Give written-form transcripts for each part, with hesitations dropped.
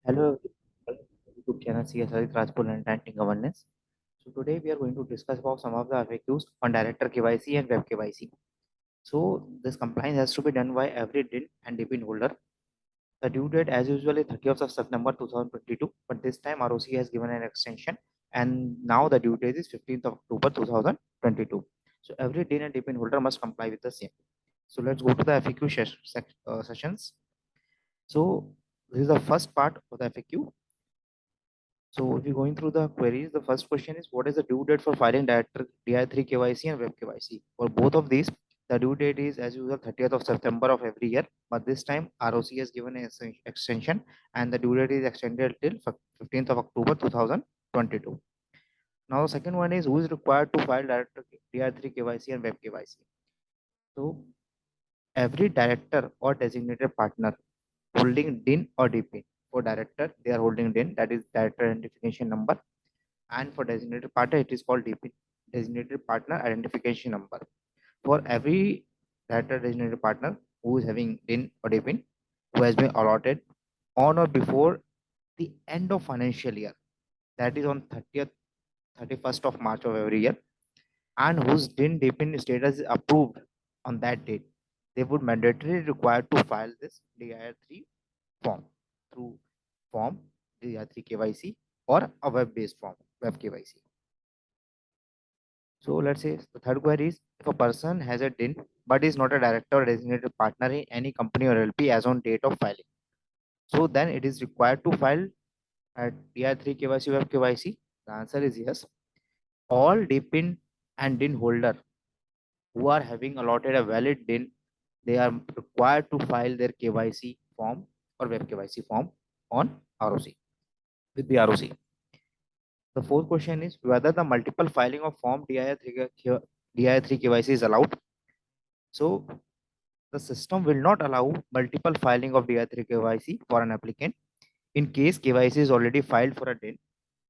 Hello, YouTube channel CSR Transparent and Governance. So today we are going to discuss about some of the FAQs on Director KYC and Web KYC. So this compliance has to be done by every DIN and DPIN holder. The due date as usual is 30th of September 2022, but this time ROC has given an extension and now the due date is 15th of October 2022. So every DIN and DPIN holder must comply with the same. So let's go to the FAQ sessions. So this is the first part of the FAQ. So if you're going through the queries, the first question is what is the due date for filing director DI-3 KYC and Web KYC? For both of these, the due date is as usual 30th of September of every year, but this time ROC has given an extension and the due date is extended till 15th of October 2022. Now the second one is who is required to file director DI-3 KYC and Web KYC. So every director or designated partner holding DIN or DP. For director, they are holding DIN, that is director identification number, and for designated partner it is called DP, designated partner identification number. For every director designated partner who is having DIN or DPIN who has been allotted on or before the end of financial year, that is on 30th 31st of March of every year, and whose DIN DPIN status is approved on that date, they would mandatorily required to file this DIR-3 form through form DIR-3 KYC or a web-based form web KYC. So let's say the third query is if a person has a DIN but is not a director or designated partner in any company or LP as on date of filing. So then it is required to file at DIR-3 KYC Web KYC. The answer is yes. All DPIN and DIN holder who are having allotted a valid DIN, they are required to file their KYC form or Web KYC form on ROC with the ROC. The fourth question is whether the multiple filing of form DIR-3 KYC is allowed. So the system will not allow multiple filing of DIR-3 KYC for an applicant. In case KYC is already filed for a DIN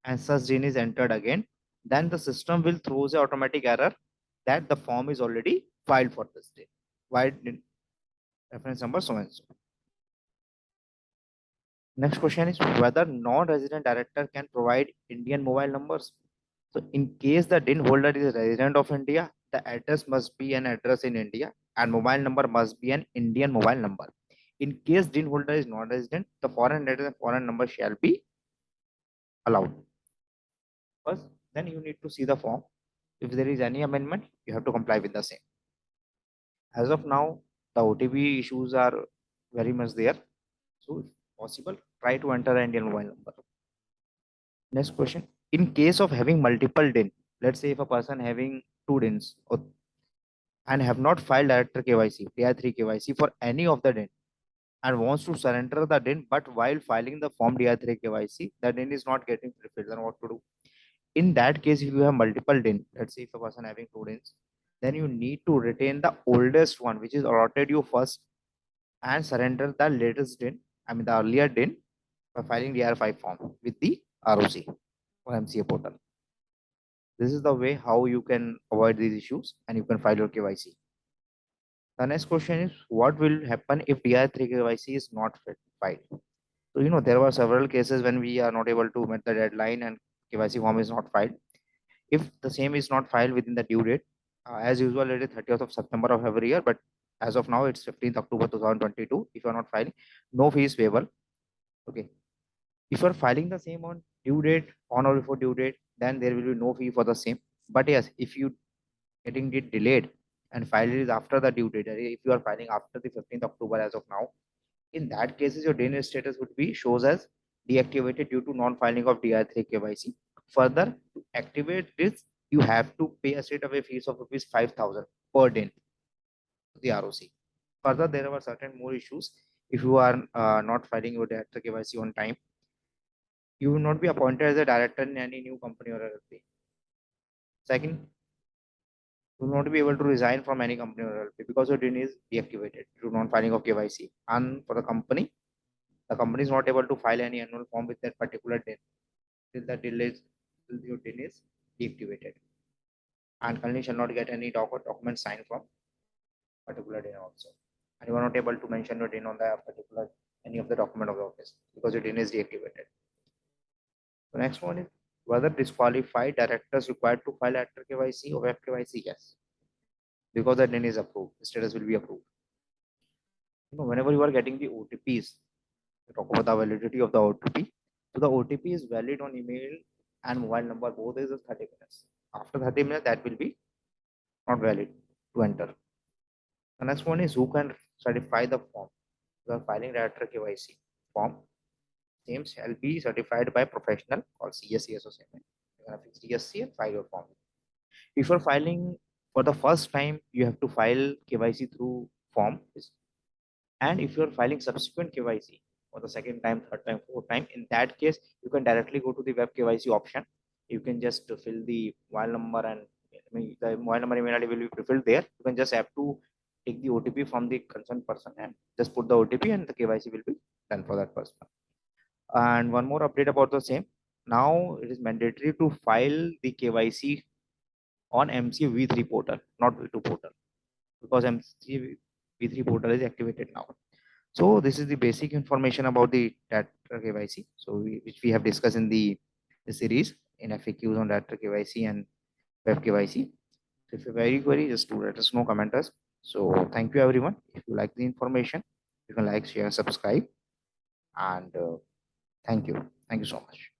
and such DIN is entered again, then the system will throw the automatic error that the form is already filed for this DIN. Why DIN? Reference number so and so. Next question is whether non-resident director can provide Indian mobile numbers. So in case the DIN holder is a resident of India, the address must be an address in India and mobile number must be an Indian mobile number. In case DIN holder is non-resident, the foreign address and foreign number shall be allowed. First, then you need to see the form. If there is any amendment, you have to comply with the same. As of now, the OTP issues are very much there. So if possible, try to enter an Indian mobile number. Next question. In case of having multiple DIN, let's say if a person having two DINs and have not filed director KYC, DI-3 KYC for any of the DIN and wants to surrender the DIN, but while filing the form DI-3 KYC, the DIN is not getting fulfilled, then what to do? In that case, if you have multiple DIN, let's say if a person having two DINs, then you need to retain the oldest one, which is allotted you first, and surrender the latest DIN, the earlier DIN, by filing DIR-5 form with the ROC or MCA portal. This is the way how you can avoid these issues and you can file your KYC. The next question is what will happen if DIR-3 KYC is not filed? So, there were several cases when we are not able to meet the deadline and KYC form is not filed. If the same is not filed within the due date, as usual, it is 30th of September of every year, but as of now, it's 15th October 2022. If you are not filing, no fee is payable. Okay. If you are filing the same on due date, on or before due date, then there will be no fee for the same. But yes, if you getting it delayed and file it is after the due date, if you are filing after the 15th October as of now, in that cases, your DIN status would be shows as deactivated due to non-filing of DIR-3 KYC. Further, to activate this, you have to pay a straight away fees of rupees 5,000 per DIN to the ROC. Further, there are certain more issues. If you are not filing your DIR-3 KYC on time, you will not be appointed as a director in any new company or LLP. Second, you will not be able to resign from any company or LLP because your DIN is deactivated due to non-filing of KYC. And for the company is not able to file any annual form with that particular DIN till your DIN is deactivated. And company shall not get any document signed from particular DIN also. And you are not able to mention your DIN on the particular any of the document of the office because it is deactivated. The next one is whether disqualified directors required to file after KYC or Web KYC. Yes, because the DIN is approved, the status will be approved. Whenever you are getting the OTPs, talk about the validity of the OTP. So the OTP is valid on email and mobile number, both is 30 minutes. After 30 minutes, that will be not valid to enter. The next one is who can certify the form. The filing director KYC form. Same shall be certified by professional called CSC association. You have CSC and file your form. If you're filing for the first time, you have to file KYC through form. And if you're filing subsequent KYC for the second time, third time, fourth time, in that case, you can directly go to the Web KYC option. You can just fill the mobile number and the mobile number email ID will be filled there. You can just have to take the OTP from the concerned person and just put the OTP and the KYC will be done for that person. And one more update about the same. Now it is mandatory to file the KYC on MC V3 portal, not V2 portal, because MC V3 portal is activated now. So this is the basic information about the data KYC. So which we have discussed in the series in FAQs on data KYC and Web KYC. So if you have any query, just do let us know, comment us. So thank you everyone. If you like the information, you can like, share, subscribe, and thank you. Thank you so much.